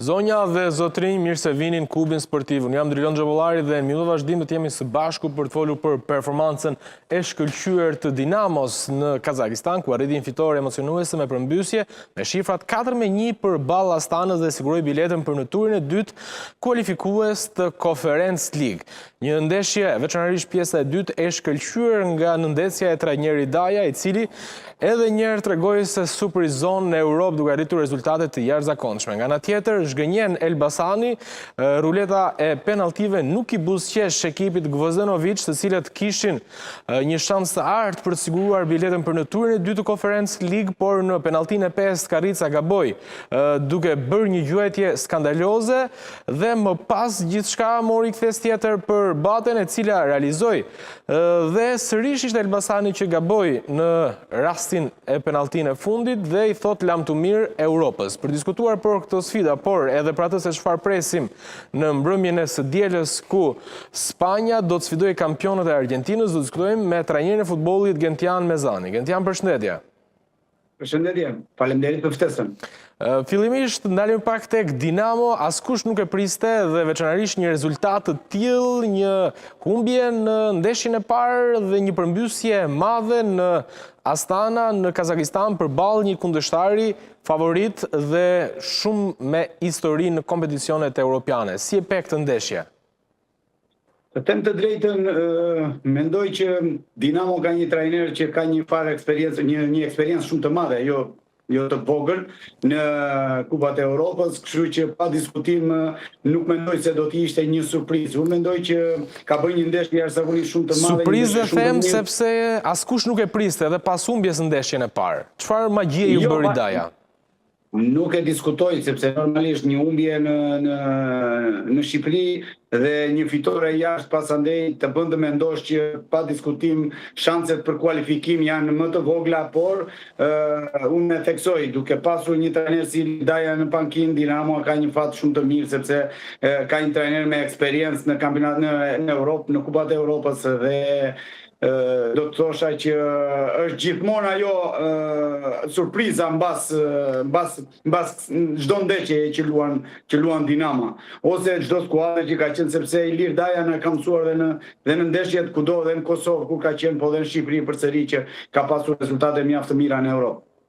Zonja dhe zotrinj, mirë se vinin klubin sportiv. Unë jam Drilon Xhabollari dhe në minuta vazhdim do të jemi së bashku për të folur për performancën e shkëlqyer të Dinamos në Kazakistan, ku arriti një fitore emocionuese me përmbysje me shifrat 4-1 përballë Astanës dhe siguroi biletën për në turin e dytë kualifikues të Conference League. Një ndeshje veçanërisht pjesa e dytë e shkëlqyer nga nëndesja e trajneri Daja, i cili edhe njerë tregoi se surprizon në Europë duke arritur rezultate të jashtëzakonshme. Nga ana tjetër, zhgënjen Elbasani, ruleta e penaltive nuk i buzëqesh ekipit Gvozdenovic, të cilët kishin një shans të artë për të siguruar biletën për në turin e dytë të Conference League, por në penaltin e 5 Karica gaboi, duke bërë një gjuajtje skandaloze dhe më pas gjithçka mori kthes tjetër për Baten, e cila realizoi. Dhe sërish ishte Elbasani që gaboi në rastin e penaltin e fundit dhe i thot lam të mirë Europës. Për diskutuar për këtë sfida, por edhe për atë se çfarë presim në mbrëmjen e së dielës ku Spanja do të sfidojë kampionët e Argentinës, do të diskutojmë me trajnerin e futbollit Gentian Mezani. Gentian, përshëndetje. Përshëndetje, faleminderit për ftesën. Fillimisht ndalim pak tek Dinamo, askush nuk e priste dhe veçanërisht një rezultat të tillë, një humbje në ndeshjen e parë dhe një përmbysje e madhe në Astana në Kazakistan përballë një kundërshtari favorit dhe shumë me histori në kompeticionet europiane. Si e pe këtë ndeshje? Të them të drejtën, mendoj që Dinamo ka një trajner që ka një farë eksperiencë, një eksperiencë shumë të madhe, jo të vogël në Kupat e Europës, kështu që pa diskutim nuk mendoj se do të ishte një surprizë. Unë mendoj që ka bërë një ndeshje jashtëzakonisht shumë të madhe. Surprizë them sepse askush nuk e priste edhe pas humbjes në ndeshjen e parë. Çfarë magjie ju bëri Daja? Nuk e diskutoj, sepse normalisht një humbje në Shqipëri dhe një fitore jashtë pasandej të bën të mendosh që pa diskutim shanset për kualifikim janë më të vogla, por unë e theksoj, duke pasur një trajner si Daja në pankinë, Dinamo ka një fat shumë të mirë, sepse ka një trajner me eksperiencë në kampionat në Europë, në Kupat e Europës, dhe do të thosha që është gjithmonë ajo surpriza mbas çdo ndeshje që luan Dinamo, ose çdo skuadër që ka qenë, sepse Ilir Daja na ka mësuar dhe në ndeshjet kudo, dhe në Kosovë ku ka qenë, po dhe në Shqipëri përsëri, që ka pasur rezultate mjaft të mira në Europë.